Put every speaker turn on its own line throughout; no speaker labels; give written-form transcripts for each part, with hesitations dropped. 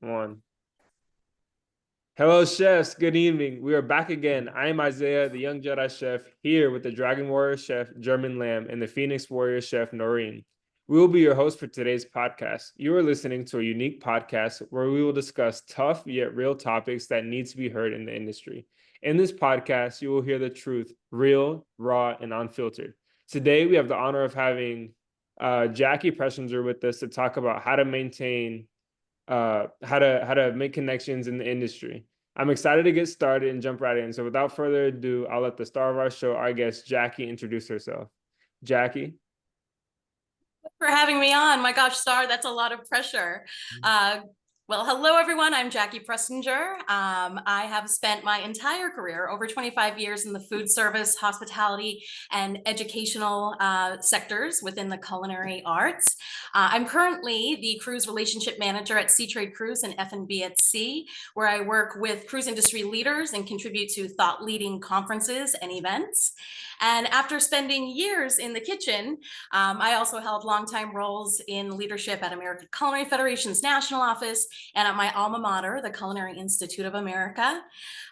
One. Hello, chefs. Good evening. We are back again. I am Isaiah, the young Jedi chef, here with the Dragon Warrior chef, German Lam, and the Phoenix Warrior chef, Noreen. We will be your host for today's podcast. You are listening to a unique podcast where we will discuss tough yet real topics that need to be heard in the industry. In this podcast, you will hear the truth, real, raw, and unfiltered. Today, we have the honor of having Jacqui Pressinger with us to talk about how to maintain how to make connections in the industry. I'm excited to get started and jump right in. So without further ado, I'll let the star of our show, our guest, Jacqui, introduce herself. Jacqui.
For having me on. My gosh, Star, that's a lot of pressure. Well, hello, everyone. I'm Jacqui Pressinger. I have spent my entire career, over 25 years, in the food service, hospitality, and educational sectors within the culinary arts. I'm currently the cruise relationship manager at Sea Trade Cruise and F&B at Sea, where I work with cruise industry leaders and contribute to thought-leading conferences and events. And after spending years in the kitchen, I also held longtime roles in leadership at American Culinary Federation's national office and at my alma mater, the Culinary Institute of America.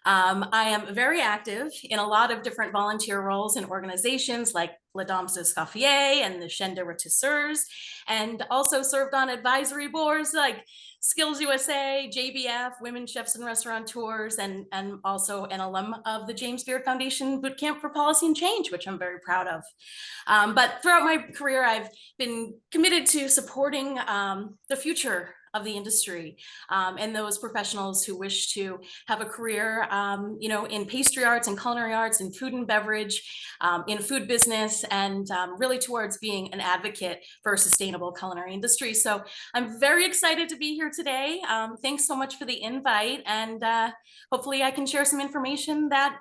I am very active in a lot of different volunteer roles in organizations like La Dames d'Escoffier and the Chaîne de Retisseurs, and also served on advisory boards like Skills USA, JBF, Women Chefs and Restaurateurs, and also an alum of the James Beard Foundation Bootcamp for Policy and Change, which I'm very proud of. But throughout my career, I've been committed to supporting the future of the industry and those professionals who wish to have a career, in pastry arts and culinary arts and food and beverage, in food business, and really towards being an advocate for a sustainable culinary industry. So I'm very excited to be here today. Thanks so much for the invite, and hopefully I can share some information that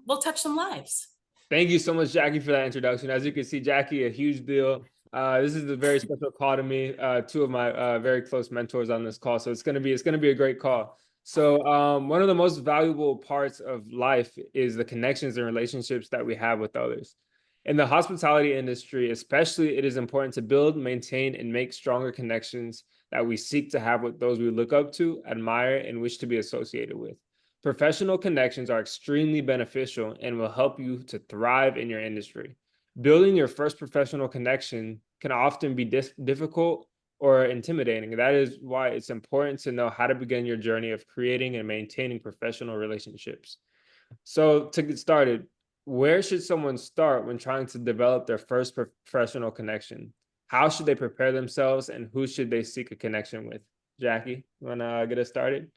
will touch some lives.
Thank you so much, Jacqui, for that introduction. As you can see, Jacqui, a huge deal. This is a very special call to me. Two of my very close mentors on this call, so it's gonna be a great call. So one of the most valuable parts of life is the connections and relationships that we have with others. In the hospitality industry, especially, it is important to build, maintain, and make stronger connections that we seek to have with those we look up to, admire, and wish to be associated with. Professional connections are extremely beneficial and will help you to thrive in your industry. Building your first professional connection can often be difficult or intimidating. That is why it's important to know how to begin your journey of creating and maintaining professional relationships. So, to get started, where should someone start when trying to develop their first professional connection? How should they prepare themselves, and who should they seek a connection with? Jacqui, you want to get us started?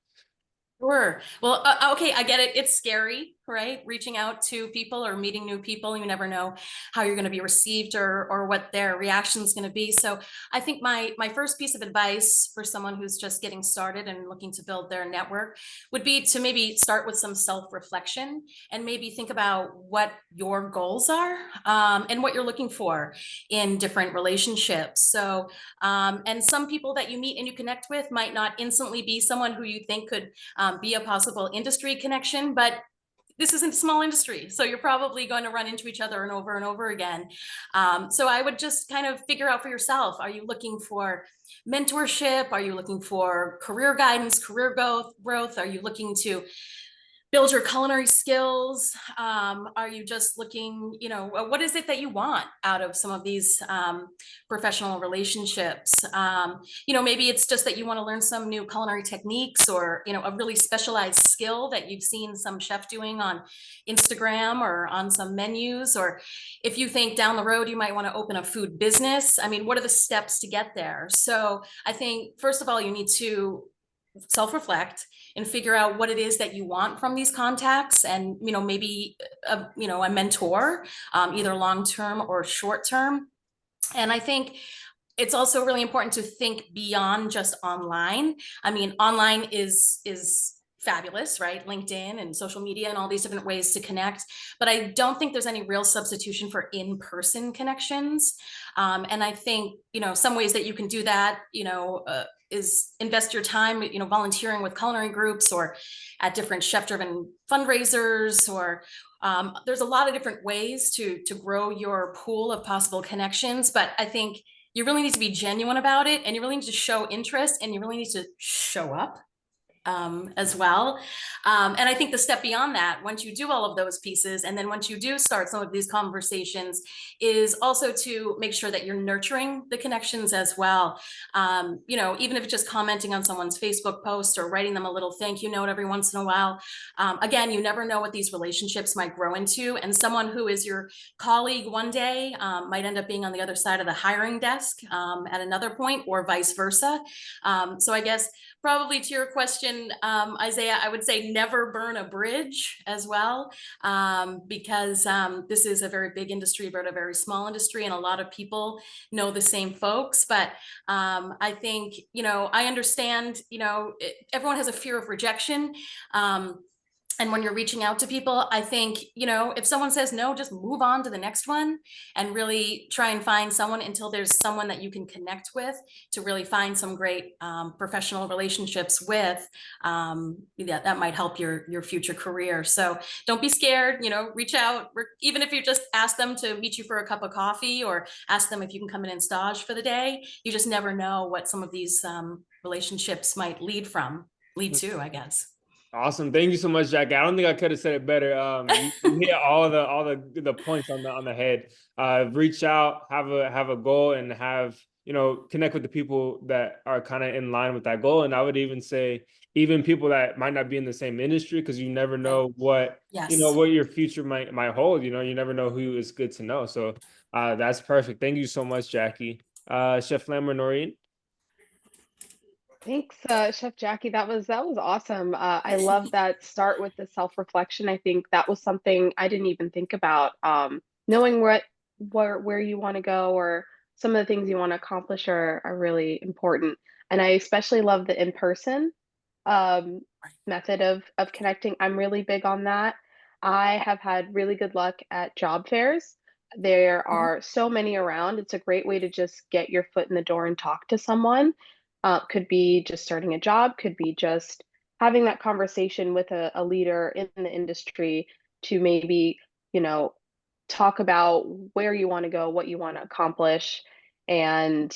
Sure. Well, okay, I get it. It's scary, right? Reaching out to people or meeting new people. You never know how you're going to be received or what their reaction is going to be. So I think my first piece of advice for someone who's just getting started and looking to build their network would be to maybe start with some self-reflection and maybe think about what your goals are, and what you're looking for in different relationships. So, and some people that you meet and you connect with might not instantly be someone who you think could be a possible industry connection, but this isn't a small industry, so you're probably going to run into each other and over again. So I would just kind of figure out for yourself, are you looking for mentorship? Are you looking for career guidance, career growth? Are you looking to build your culinary skills? Are you just looking, what is it that you want out of some of these professional relationships? Maybe it's just that you want to learn some new culinary techniques, or, a really specialized skill that you've seen some chef doing on Instagram or on some menus. Or if you think down the road you might want to open a food business, I mean, what are the steps to get there? So I think, first of all, you need to self-reflect and figure out what it is that you want from these contacts, and maybe a mentor, either long-term or short-term. And I think it's also really important to think beyond just online. I mean, online is fabulous, right? LinkedIn and social media and all these different ways to connect, but I don't think there's any real substitution for in-person connections. And I think, some ways that you can do that, is invest your time, volunteering with culinary groups or at different chef-driven fundraisers, or there's a lot of different ways to grow your pool of possible connections. But I think you really need to be genuine about it, and you really need to show interest, and you really need to show up as well. And I think the step beyond that, once you do all of those pieces, and then once you do start some of these conversations, is also to make sure that you're nurturing the connections as well. You know, even if it's just commenting on someone's Facebook post or writing them a little thank you note every once in a while. Again, you never know what these relationships might grow into. And someone who is your colleague one day might end up being on the other side of the hiring desk at another point, or vice versa. So I guess probably to your question, Isaiah, I would say never burn a bridge as well, because this is a very big industry, but a very small industry, and a lot of people know the same folks. But I think, you know, I understand, you know, everyone has a fear of rejection. And when you're reaching out to people, I think, you know, if someone says no, just move on to the next one and really try and find someone until there's someone that you can connect with to really find some great professional relationships with. That might help your future career. So don't be scared, you know, reach out, even if you just ask them to meet you for a cup of coffee or ask them if you can come in and stage for the day. You just never know what some of these relationships might lead to, I guess.
Awesome. Thank you so much, Jackie. I don't think I could have said it better. You hit all the points on the head. Reach out, have a goal, and have, you know, connect with the people that are kind of in line with that goal. And I would even say even people that might not be in the same industry, because you never know what, you know,
Yes.
what your future might hold. You know, you never know who is good to know. So that's perfect. Thank you so much, Jackie. Chef Lam or Noreen?
Thanks, Chef Jackie. That was awesome. I love that start with the self-reflection. I think that was something I didn't even think about. Knowing where you want to go, or some of the things you want to accomplish, are really important. And I especially love the in-person um, method of connecting. I'm really big on that. I have had really good luck at job fairs. There
Mhm.
are so many around. It's a great way to just get your foot in the door and talk to someone. Could be just starting a job, could be just having that conversation with a leader in the industry to maybe, you know, talk about where you want to go, what you want to accomplish, and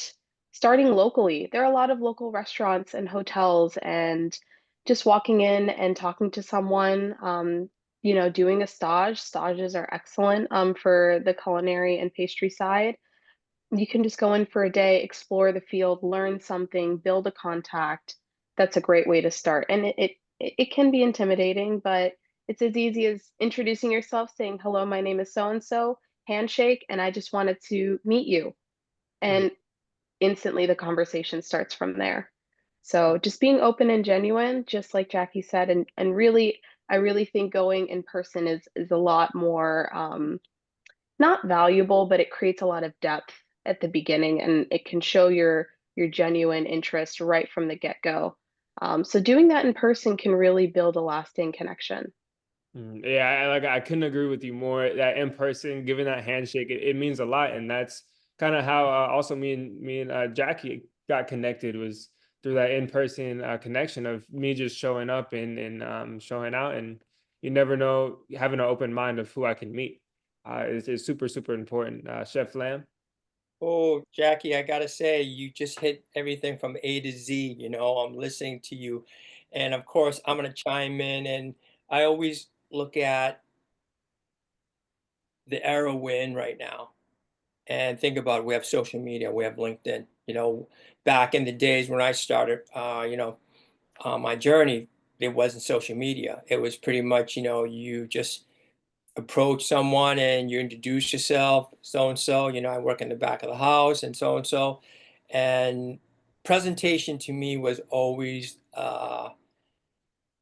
starting locally. There are a lot of local restaurants and hotels, and just walking in and talking to someone, you know, doing a stage. Stages are excellent for the culinary and pastry side. You can just go in for a day, explore the field, learn something, build a contact. That's a great way to start. And it can be intimidating, but it's as easy as introducing yourself, saying, "Hello, my name is so and so," handshake, and I just wanted to meet you. And instantly the conversation starts from there. So just being open and genuine, just like Jackie said, and really, I really think going in person is a lot more not valuable, but it creates a lot of depth at the beginning, and it can show your genuine interest right from the get-go. So doing that in person can really build a lasting connection.
Yeah, I couldn't agree with you more. That in person, giving that handshake, it means a lot, and that's kind of how also me and Jackie got connected, was through that in person connection of me just showing up and showing out, and you never know, having an open mind of who I can meet is super important. Chef Lamb.
Oh, Jackie, I gotta say, you just hit everything from A to Z. You know, I'm listening to you. And of course, I'm gonna chime in. And I always look at the era we're in right now and think about, we have social media, we have LinkedIn. You know, back in the days when I started, my journey, it wasn't social media. It was pretty much, you just approach someone and you introduce yourself, so and so, I work in the back of the house and so and so. And presentation to me was always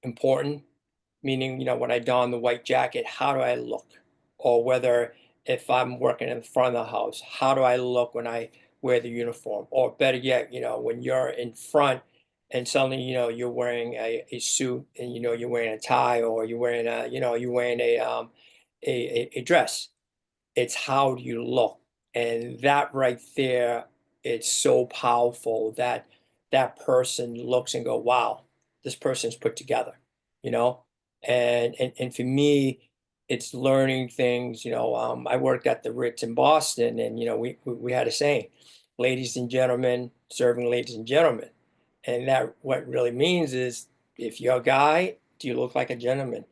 important, meaning, when I don the white jacket, how do I look? Or whether if I'm working in the front of the house, how do I look when I wear the uniform? Or better yet, when you're in front and suddenly, you're wearing a suit and, you're wearing a tie, or you're wearing you're wearing a dress. It's how do you look? And that right there, it's so powerful that that person looks and go, wow, this person's put together, you know? And for me, it's learning things, I worked at the Ritz in Boston, and we had a saying, ladies and gentlemen, serving ladies and gentlemen. And that what really means is If you're a guy, do you look like a gentleman?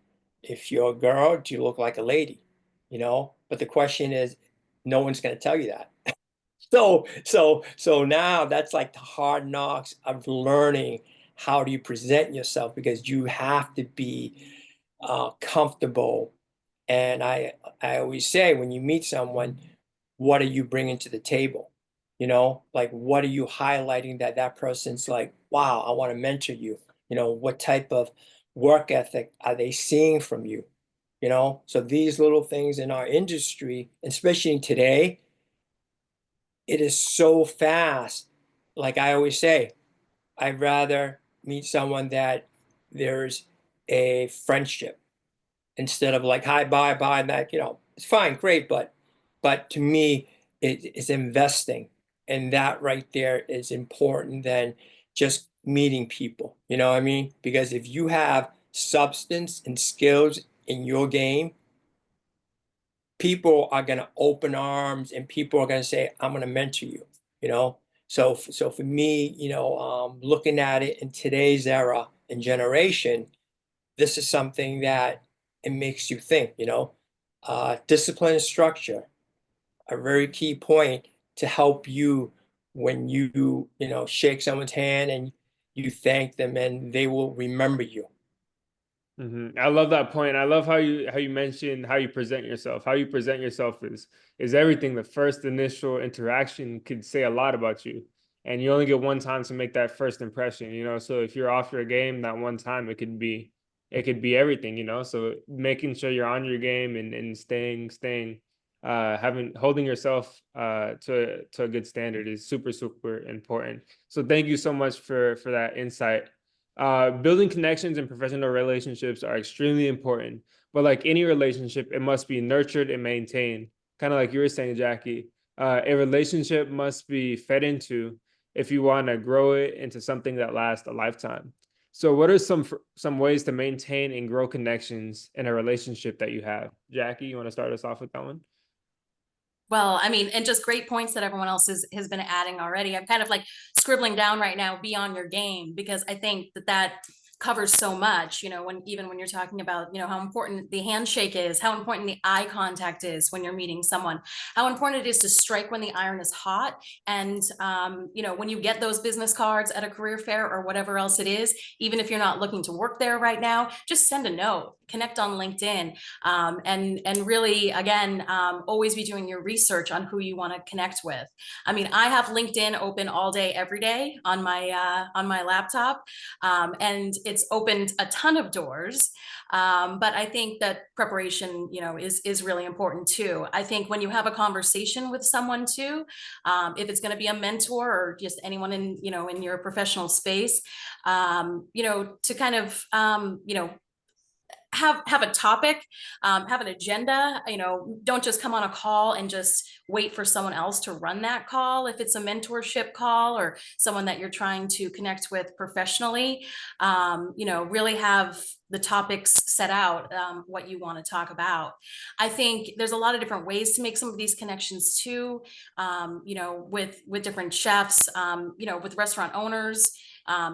If you're a girl, do you look like a lady? You know, but the question is, no one's going to tell you that. So now that's like the hard knocks of learning how do you present yourself, because you have to be comfortable. And I always say, when you meet someone, what are you bringing to the table? You know, like, what are you highlighting that that person's like, wow, I want to mentor you? You know, what type of work ethic are they seeing from you? You know, so these little things in our industry, especially today, it is so fast. Like I always say, I'd rather meet someone that there's a friendship instead of like hi, bye, bye, and that, you know, it's fine, great, but to me, it's investing, and that right there is important than just meeting people. You know what I mean? Because if you have substance and skills in your game, people are going to open arms, and people are going to say, I'm going to mentor you, you know? So for me, you know, looking at it in today's era and generation, this is something that it makes you think, you know? Discipline and structure, a very key point to help you when you know, shake someone's hand and you thank them, and they will remember you.
I love that point. I love how you mentioned how you present yourself. How you present yourself is everything. The first initial interaction could say a lot about you, and you only get one time to make that first impression. You know, so if you're off your game that one time, it could be everything. You know, so making sure you're on your game and staying holding yourself to a good standard is super important. So thank you so much for that insight. Building connections and professional relationships are extremely important, but like any relationship, it must be nurtured and maintained. Kind of like you were saying, Jacqui, a relationship must be fed into if you want to grow it into something that lasts a lifetime. So what are some ways to maintain and grow connections in a relationship that you have? Jacqui, you want to start us off with that one?
Well, I mean, and just great points that everyone else has been adding already. I'm kind of like scribbling down right now, be on your game, because I think that covers so much, you know, even when you're talking about, you know, how important the handshake is, how important the eye contact is when you're meeting someone, how important it is to strike when the iron is hot. And, you know, when you get those business cards at a career fair or whatever else it is, even if you're not looking to work there right now, just send a note, connect on LinkedIn, and really, again, always be doing your research on who you want to connect with. I mean, I have LinkedIn open all day, every day on my laptop, and it's opened a ton of doors. But I think that preparation, you know, is really important too. I think when you have a conversation with someone too, if it's going to be a mentor or just anyone in, you know, in your professional space, you know, to kind of, you know, have a topic, have an agenda. You know, don't just come on a call and just wait for someone else to run that call. If it's a mentorship call or someone that you're trying to connect with professionally, you know, really have the topics set out, what you want to talk about. I think there's a lot of different ways to make some of these connections too, you know, with different chefs, you know, with restaurant owners.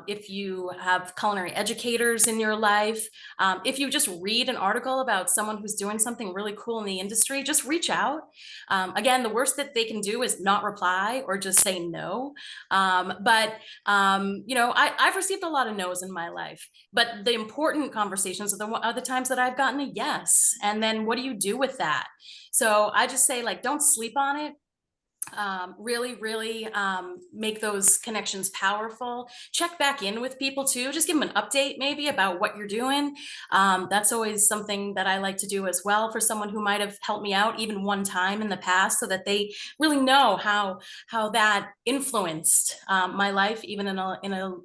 If you have culinary educators in your life, if you just read an article about someone who's doing something really cool in the industry, just reach out. Again, the worst that they can do is not reply or just say no. But you know, I've received a lot of no's in my life, but the important conversations are the times that I've gotten a yes. And then what do you do with that? So I just say, like, don't sleep on it. Really make those connections powerful. Check back in with people too. Just give them an update maybe about what you're doing. That's always something that I like to do as well for someone who might have helped me out even one time in the past, so that they really know how that influenced my life, even in a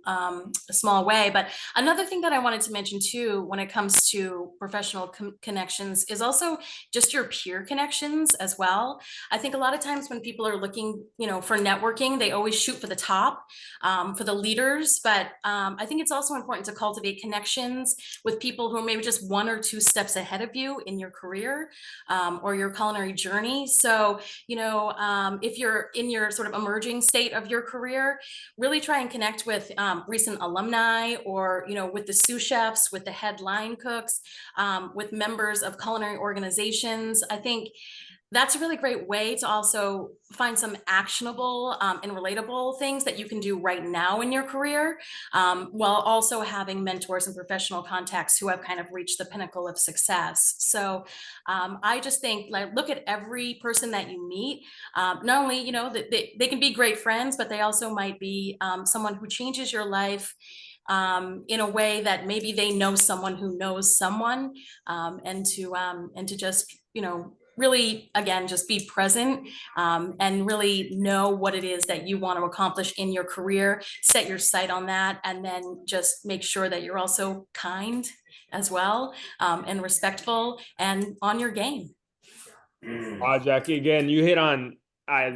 small way. But another thing that I wanted to mention too, when it comes to professional connections, is also just your peer connections as well. I think a lot of times when people are are looking, you know, for networking, they always shoot for the top, for the leaders. But I think it's also important to cultivate connections with people who are maybe just 1 or 2 steps ahead of you in your career, or your culinary journey. So, you know, if you're in your sort of emerging state of your career, really try and connect with recent alumni, or, you know, with the sous chefs, with the head line cooks, with members of culinary organizations. I think that's a really great way to also find some actionable and relatable things that you can do right now in your career, while also having mentors and professional contacts who have kind of reached the pinnacle of success. So I just think, like, look at every person that you meet. Not only, you know, that they can be great friends, but they also might be someone who changes your life in a way that maybe they know someone who knows someone, and to just, you know, really, again, just be present, and really know what it is that you want to accomplish in your career, set your sight on that, and then just make sure that you're also kind as well, and respectful and on your game.
Jacqui, again, you hit on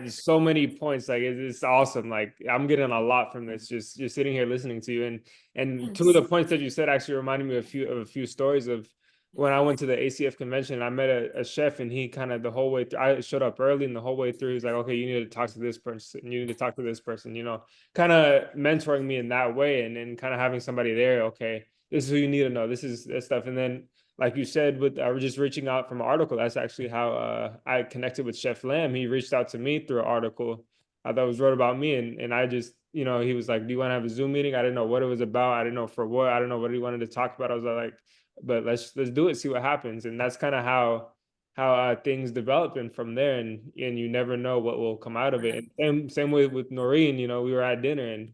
so many points. Like it's awesome. Like I'm getting a lot from this. Just sitting here listening to you, and two of the points that you said actually reminded me of a few stories of when I went to the ACF convention. I met a chef, and he kind of the whole way through, I showed up early, and the whole way through, he's like, "Okay, you need to talk to this person. You need to talk to this person." You know, kind of mentoring me in that way, and then kind of having somebody there. Okay, this is who you need to know. This is this stuff, and then, like you said, with just reaching out from an article, that's actually how I connected with Chef Lam. He reached out to me through an article that was wrote about me, and I just, you know, he was like, "Do you want to have a Zoom meeting?" I didn't know what it was about. I didn't know for what. I don't know what he wanted to talk about. I was like, "But let's do it, see what happens." And that's kind of how things develop, and from there, and you never know what will come out of it. And same way with Noreen. You know, we were at dinner, and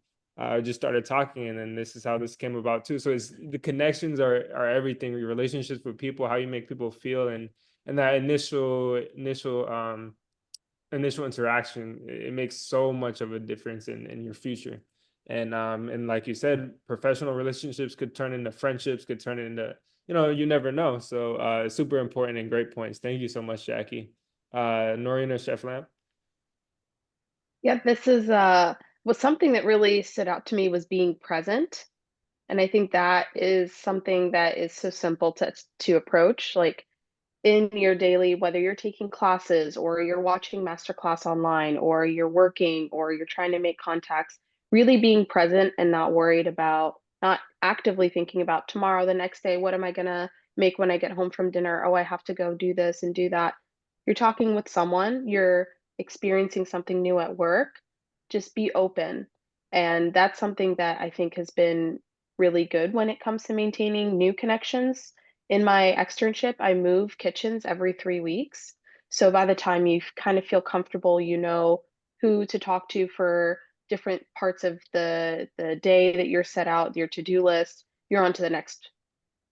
just started talking, and then this is how this came about too. So it's the connections are everything. Your relationships with people, how you make people feel, and that initial interaction, it makes so much of a difference in your future. And like you said, professional relationships could turn into friendships, could turn into, you know, you never know. So it's super important and great points. Thank you so much, Jacqui. Noreen or Chef Lamp?
Yeah, this is was something that really stood out to me was being present. And I think that is something that is so simple to approach. Like in your daily, whether you're taking classes or you're watching masterclass online or you're working or you're trying to make contacts, really being present and not worried about, not actively thinking about tomorrow, the next day, what am I gonna make when I get home from dinner? Oh, I have to go do this and do that. You're talking with someone, you're experiencing something new at work, just be open. And that's something that I think has been really good when it comes to maintaining new connections. In my externship, I move kitchens every 3 weeks. So by the time you kind of feel comfortable, you know who to talk to for different parts of the day that you're set out, your to-do list, you're on to the next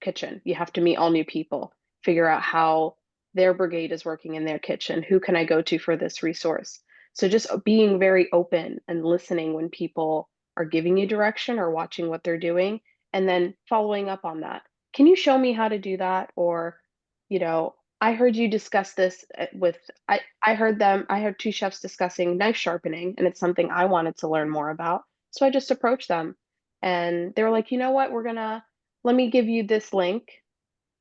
kitchen. You have to meet all new people, figure out how their brigade is working in their kitchen. Who can I go to for this resource? So just being very open and listening when people are giving you direction or watching what they're doing, and then following up on that. Can you show me how to do that? Or, you know, I heard you discuss this with, I heard 2 chefs discussing knife sharpening, and it's something I wanted to learn more about. So I just approached them, and they were like, you know what, let me give you this link.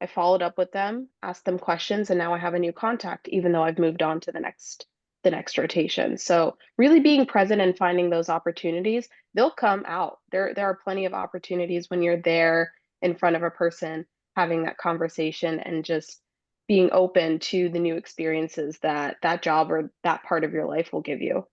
I followed up with them, asked them questions, and now I have a new contact, even though I've moved on to the next rotation. So really being present and finding those opportunities, they'll come out. There are plenty of opportunities when you're there in front of a person, having that conversation and just being open to the new experiences that that job or that part of your life will give you.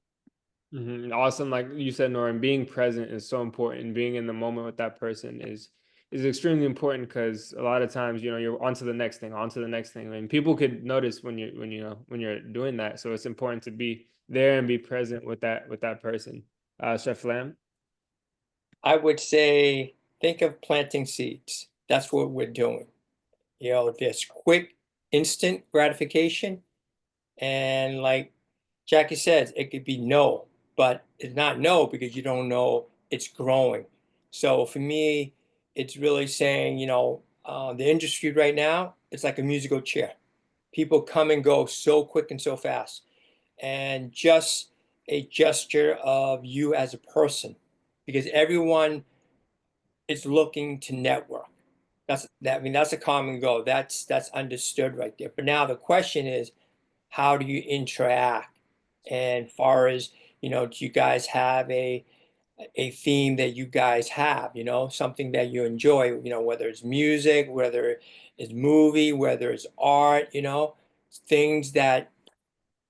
Awesome. Like you said, Noreen, being present is so important. Being in the moment with that person is extremely important, because a lot of times, you know, you're on to the next thing, on to the next thing, and people could notice when you're doing that. So it's important to be there and be present with that person. Chef Lam?
I would say think of planting seeds. That's what we're doing. You know, there's quick, instant gratification. And like Jacqui says, it could be no, but it's not no because you don't know it's growing. So for me, it's really saying, you know, the industry right now, it's like a musical chair. People come and go so quick and so fast. and just a gesture of you as a person, because everyone is looking to network. I mean, that's a common goal. That's understood right there. But now the question is, how do you interact? And far as, do you guys have a theme that you guys have, something that you enjoy, whether it's music, whether it's movie, whether it's art, things that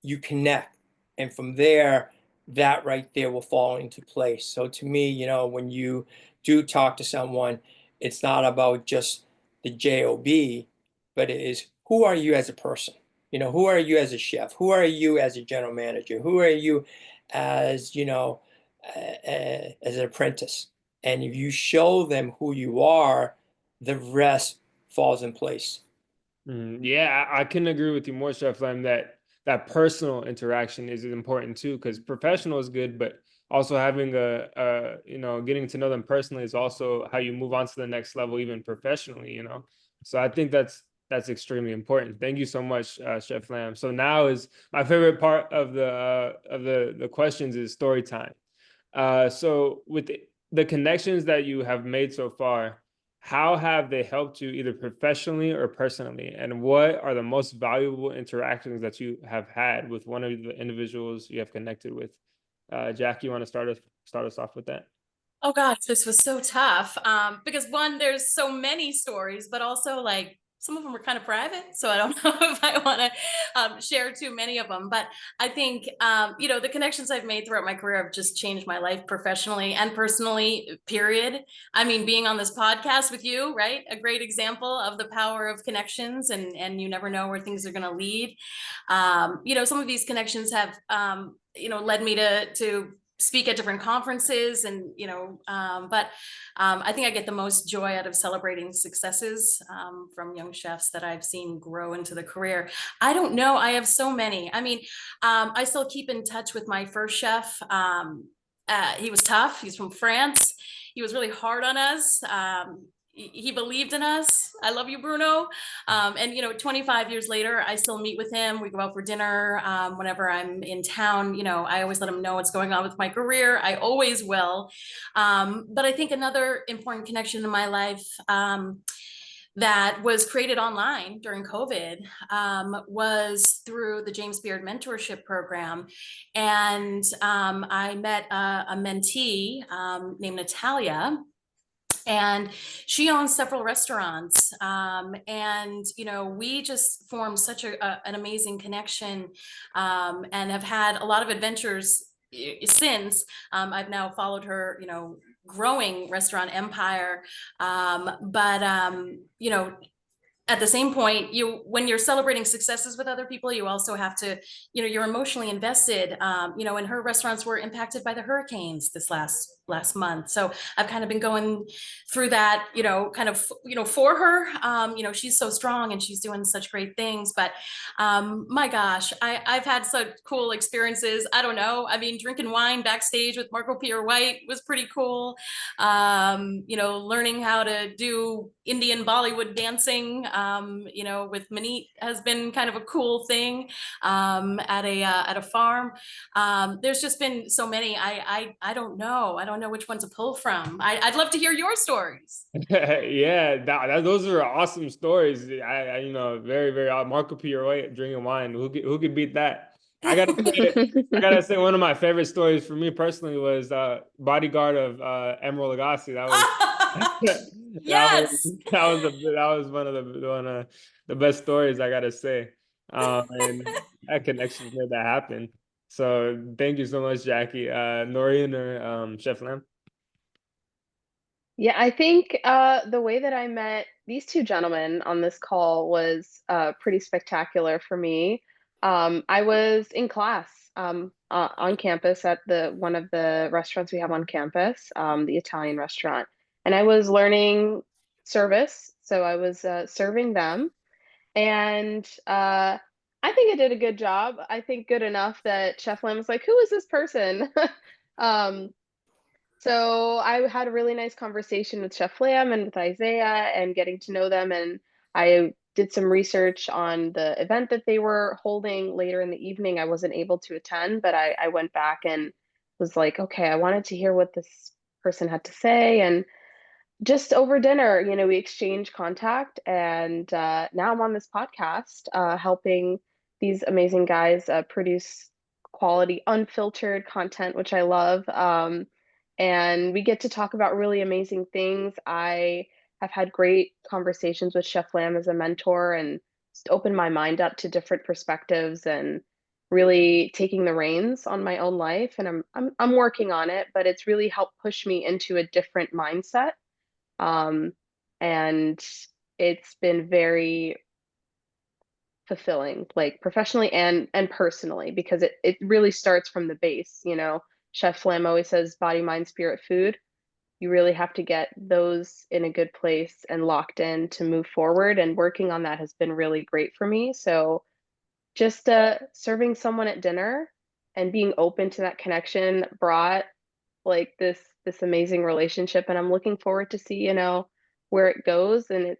you connect. And from there, that right there will fall into place. So to me, when you do talk to someone, it's not about just the job, but it is, who are you as a person? Who are you as a chef? Who are you as a general manager? Who are you as, as an apprentice? And if you show them who you are, the rest falls in place.
Yeah, I couldn't agree with you more, Chef Lam, that personal interaction is important too, because professional is good, but also having getting to know them personally is also how you move on to the next level, even professionally. So I think that's extremely important. Thank you so much, Chef Lam. So now is my favorite part of the questions is story time. So with the connections that you have made so far, how have they helped you either professionally or personally? And what are the most valuable interactions that you have had with one of the individuals you have connected with? Jacqui, you want to start us off with that?
Oh gosh, this was so tough. Because one, there's so many stories, but also like some of them are kind of private. So I don't know if I want to share too many of them. But I think, the connections I've made throughout my career have just changed my life professionally and personally, period. I mean, being on this podcast with you, right? A great example of the power of connections, and you never know where things are going to lead. Some of these connections have, led me to speak at different conferences, and but I think I get the most joy out of celebrating successes from young chefs that I've seen grow into the career. I don't know, I have so many. I mean, I still keep in touch with my first chef. He was tough. He's from France. He was really hard on us. He believed in us. I love you, Bruno. And 25 years later, I still meet with him. We go out for dinner whenever I'm in town. I always let him know what's going on with my career. I always will. But I think another important connection in my life that was created online during COVID was through the James Beard Mentorship Program. And I met a mentee named Natalia. And she owns several restaurants. And we just formed such an amazing connection, and have had a lot of adventures since. I've now followed her, growing restaurant empire. But at the same point, when you're celebrating successes with other people, you also have to, you're emotionally invested. And her restaurants were impacted by the hurricanes this last month. So I've kind of been going through that, kind of, for her. She's so strong and she's doing such great things. But my gosh, I've had such cool experiences. I don't know. I mean, drinking wine backstage with Marco Pierre White was pretty cool. Learning how to do Indian Bollywood dancing, with Manit has been kind of a cool thing at a farm. There's just been so many. I don't know. I don't know which one to pull from. I'd love to hear your stories.
Yeah, those are awesome stories. Very, very Marco Pierre White drinking wine. Who could beat that? I gotta say, one of my favorite stories for me personally was bodyguard of Emerald Lagasse.
Yes.
That was one of the best stories, I gotta say. And that connection made that happen. So thank you so much, Jacqui. Noreen or Chef Lam?
Yeah, I think the way that I met these two gentlemen on this call was pretty spectacular for me. I was in class on campus at one of the restaurants we have on campus, the Italian restaurant, and I was learning service. So I was serving them, and I think I did a good job. I think good enough that Chef Lam was like, "Who is this person?" um, so I had a really nice conversation with Chef Lam and with Isaiah and getting to know them. And I did some research on the event that they were holding later in the evening. I wasn't able to attend, but I went back and was like, okay, I wanted to hear what this person had to say. And just over dinner, we exchanged contact, and now I'm on this podcast, helping these amazing guys produce quality, unfiltered content, which I love. And we get to talk about really amazing things. I have had great conversations with Chef Lam as a mentor, and just opened my mind up to different perspectives and really taking the reins on my own life. And I'm working on it, but it's really helped push me into a different mindset. Um, and it's been very fulfilling, like professionally and personally, because it really starts from the base. Chef Lam always says body, mind, spirit, food. You really have to get those in a good place and locked in to move forward. And working on that has been really great for me. So just serving someone at dinner and being open to that connection brought like this amazing relationship, and I'm looking forward to see where it goes. And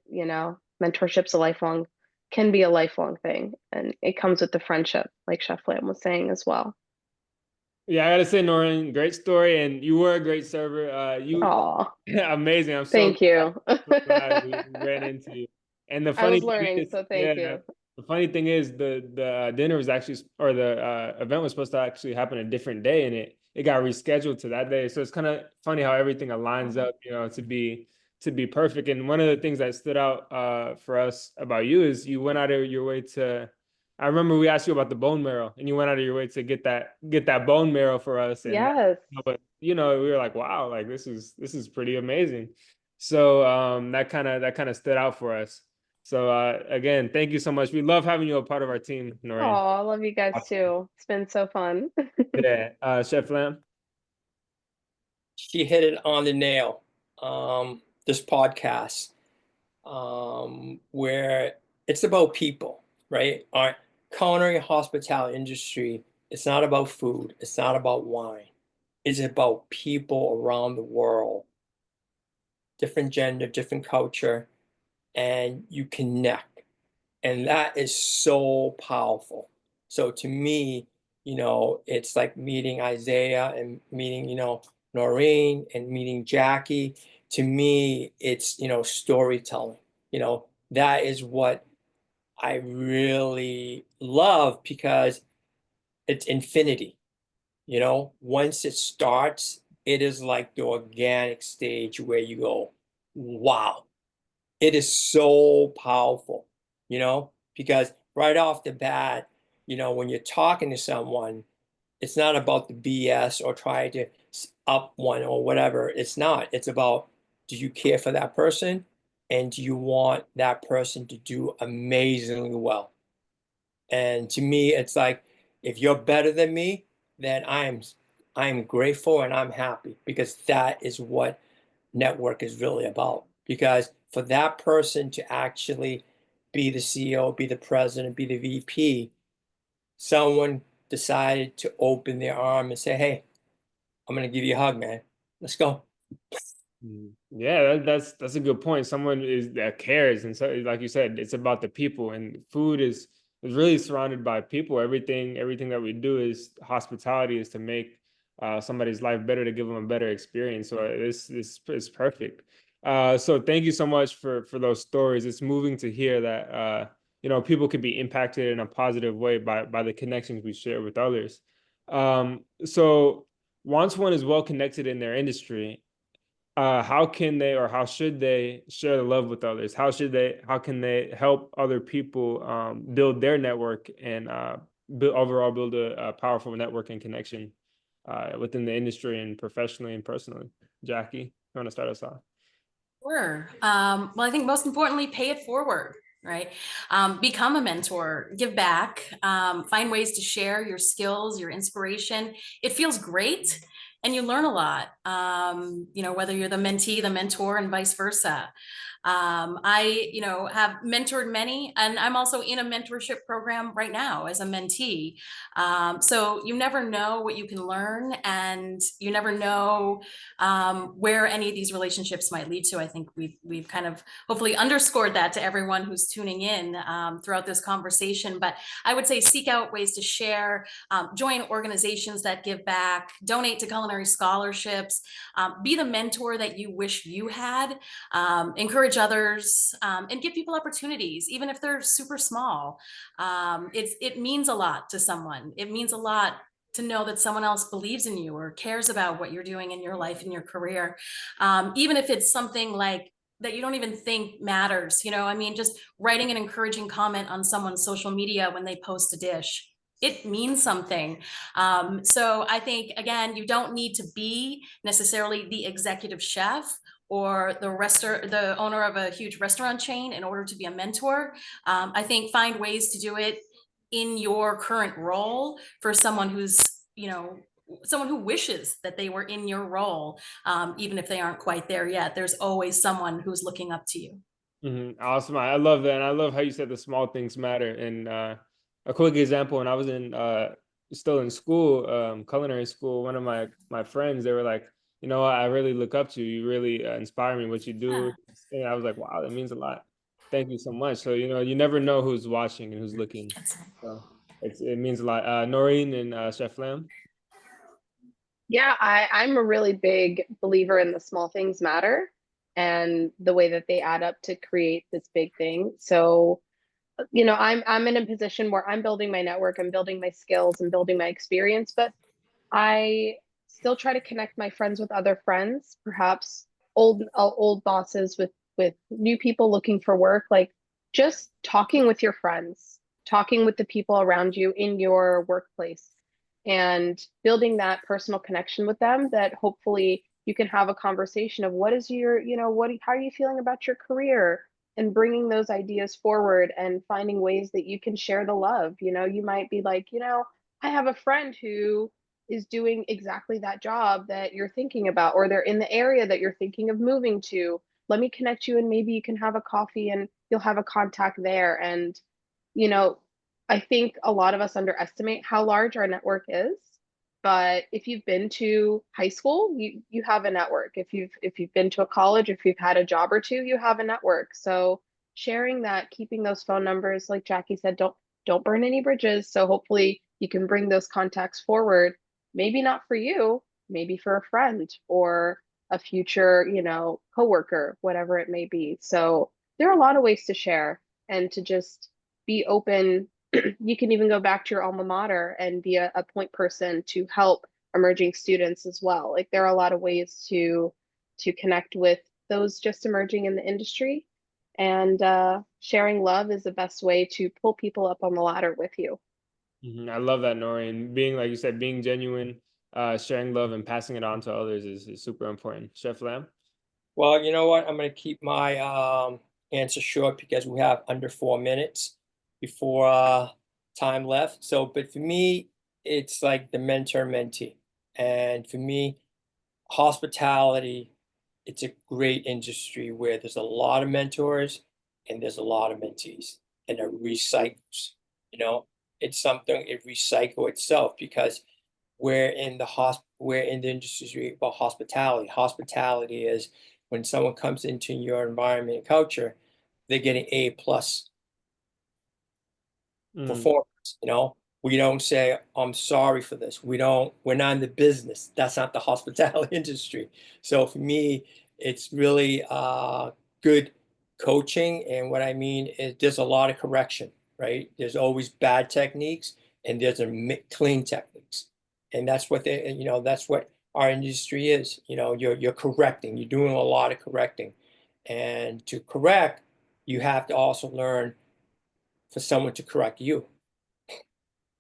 mentorship's can be a lifelong thing, and it comes with the friendship, like Chef Lam was saying as well.
Yeah, I gotta say, Noreen, great story, and you were a great server.
Oh,
Amazing. I'm
thank you.
so glad we ran into you. And the
I
funny
was
thing
learning,
is,
so
yeah,
thank you.
the funny thing is the dinner was actually, or the event was supposed to actually happen a different day, and it got rescheduled to that day. So it's kind of funny how everything aligns up, to be perfect. And one of the things that stood out for us about you is you went out of your way to. I remember we asked you about the bone marrow, and you went out of your way to get that bone marrow for us. And
Yes.
but we were like, wow, like this is pretty amazing. So that kind of stood out for us. So again, thank you so much. We love having you a part of our team,
Oh,
Noreen.
I love you guys too. It's been so fun.
Yeah, Chef Lam.
She hit it on the nail. This podcast, where it's about people, right? Our culinary hospitality industry, it's not about food, it's not about wine. It's about people around the world, different gender, different culture, and you connect. And that is so powerful. So to me, it's like meeting Isaiah and meeting, Noreen and meeting Jacqui. To me, it's, storytelling. That is what I really love, because it's infinity. Once it starts, it is like the organic stage where you go, wow, it is so powerful, because right off the bat, when you're talking to someone, it's not about the BS or trying to up one or whatever. It's not. It's about, do you care for that person? And do you want that person to do amazingly well? And to me, it's like, if you're better than me, then I'm grateful and I'm happy, because that is what network is really about. Because for that person to actually be the CEO, be the president, be the VP, someone decided to open their arm and say, hey, I'm going to give you a hug, man. Let's go.
Yeah, that's a good point. Someone that cares, and so like you said, it's about the people, and food is really surrounded by people. Everything that we do is hospitality, is to make somebody's life better, to give them a better experience. So this is perfect. So thank you so much for those stories. It's moving to hear that people can be impacted in a positive way by the connections we share with others. So once one is well connected in their industry, how can they, or how should they share the love with others? How can they help other people build their network and overall build a powerful network and connection within the industry and professionally and personally? Jacqui, you want to start us off?
Sure. Well, I think most importantly, pay it forward, right? Become a mentor, give back, find ways to share your skills, your inspiration. It feels great, and you learn a lot, whether you're the mentee, the mentor, and vice versa. I, have mentored many, and I'm also in a mentorship program right now as a mentee. So you never know what you can learn, and you never know where any of these relationships might lead to. I think we've kind of hopefully underscored that to everyone who's tuning in throughout this conversation. But I would say seek out ways to share, join organizations that give back, donate to culinary scholarships, be the mentor that you wish you had, encourage others, and give people opportunities, even if they're super small. It means a lot to someone. It means a lot to know that someone else believes in you or cares about what you're doing in your life and your career. Even if it's something like that you don't even think matters, just writing an encouraging comment on someone's social media when they post a dish, it means something. So I think, again, you don't need to be necessarily the executive chef or the owner of a huge restaurant chain in order to be a mentor. I think find ways to do it in your current role for someone who's, someone who wishes that they were in your role, even if they aren't quite there yet. There's always someone who's looking up to you.
Awesome. I love that. And I love how you said the small things matter. And a quick example, when I was still in school, culinary school, one of my friends, they were like, I really look up to you. You really inspire me, what you do. And I was like, wow, that means a lot. Thank you so much. So, you never know who's watching and who's looking. So it means a lot. Noreen and Chef Lam.
Yeah, I'm a really big believer in the small things matter and the way that they add up to create this big thing. So, I'm in a position where I'm building my network, I'm building my skills, and building my experience, but I still try to connect my friends with other friends, perhaps old bosses with new people looking for work, like just talking with your friends, talking with the people around you in your workplace, and building that personal connection with them, that hopefully you can have a conversation of what is your, how are you feeling about your career, and bringing those ideas forward and finding ways that you can share the love. You might be like, I have a friend who is doing exactly that job that you're thinking about, or they're in the area that you're thinking of moving to. Let me connect you, and maybe you can have a coffee and you'll have a contact there. And, you know, I think a lot of us underestimate how large our network is. But if you've been to high school, you have a network. If you've been to a college, if you've had a job or two, you have a network. So sharing that, keeping those phone numbers, like Jacqui said, don't burn any bridges. So hopefully you can bring those contacts forward. Maybe not for you, maybe for a friend or a future, coworker, whatever it may be. So there are a lot of ways to share and to just be open. You can even go back to your alma mater and be a point person to help emerging students as well. Like there are a lot of ways to connect with those just emerging in the industry, and sharing love is the best way to pull people up on the ladder with you.
I love that, Noreen. Being, like you said, being genuine, sharing love and passing it on to others is super important. Chef Lam?
Well, you know what? I'm going to keep my answer short because we have under 4 minutes before time left. So, but for me, it's like the mentor mentee. And for me, hospitality, it's a great industry where there's a lot of mentors and there's a lot of mentees, and it recycles. You know, it's something, it recycle itself because we're in the industry about hospitality. Hospitality is when someone comes into your environment and culture, they're getting A+ performance. We don't say, I'm sorry for this. We're not in the business. That's not the hospitality industry. So for me, it's really good coaching. And what I mean is there's a lot of correction, right? There's always bad techniques and there's clean techniques. And that's what that's what our industry is. You're correcting, you're doing a lot of correcting. And to correct, you have to also learn for someone to correct you.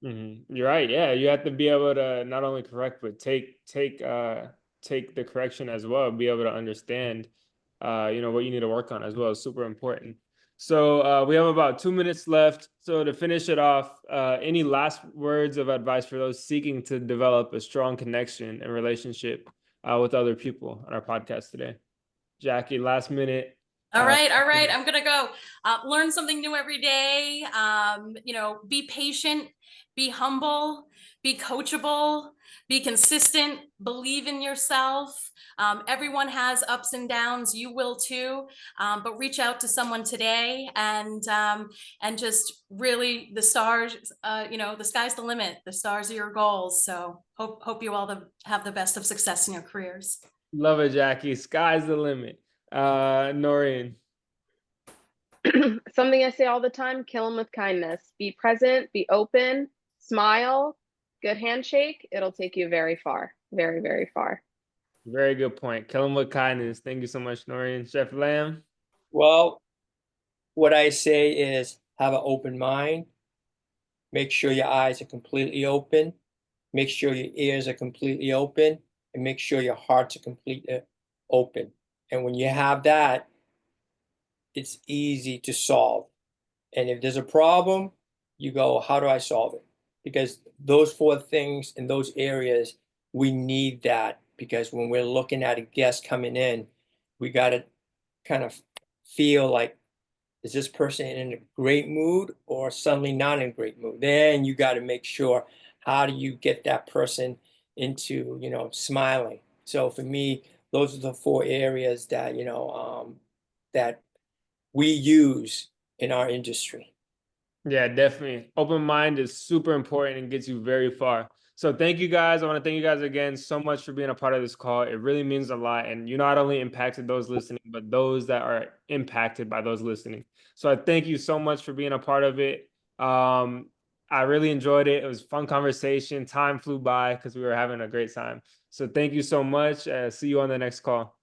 You're right. Yeah, you have to be able to not only correct, but take the correction as well. Be able to understand, what you need to work on as well. Is super important. So we have about 2 minutes left. So to finish it off, any last words of advice for those seeking to develop a strong connection and relationship with other people on our podcast today? Jacqui, last minute.
All right, all right. I'm gonna go learn something new every day. You know, be patient, be humble, be coachable, be consistent, believe in yourself. Everyone has ups and downs. You will too. But reach out to someone today, and just really the stars. You know, the sky's the limit. The stars are your goals. So hope you all have the best of success in your careers.
Love it, Jacqui. Sky's the limit. Noreen.
Something I say all the time, kill them with kindness. Be present, be open, smile, good handshake. It'll take you very far, very, very far.
Very good point. Kill them with kindness. Thank you so much, Noreen. Chef Lam.
Well, what I say is have an open mind. Make sure your eyes are completely open. Make sure your ears are completely open, and make sure your hearts are completely open. And when you have that, it's easy to solve. And if there's a problem, you go, how do I solve it? Because those 4 things in those areas, we need that, because when we're looking at a guest coming in, we got to kind of feel like, is this person in a great mood or suddenly not in a great mood? Then you got to make sure, how do you get that person into, you know, smiling? So for me, those are the 4 areas that, you know, that we use in our industry.
Yeah, definitely. Open mind is super important and gets you very far. So thank you guys. I want to thank you guys again so much for being a part of this call. It really means a lot. And you not only impacted those listening, but those that are impacted by those listening. So I thank you so much for being a part of it. I really enjoyed it. It was a fun conversation. Time flew by because we were having a great time. So thank you so much. See you on the next call.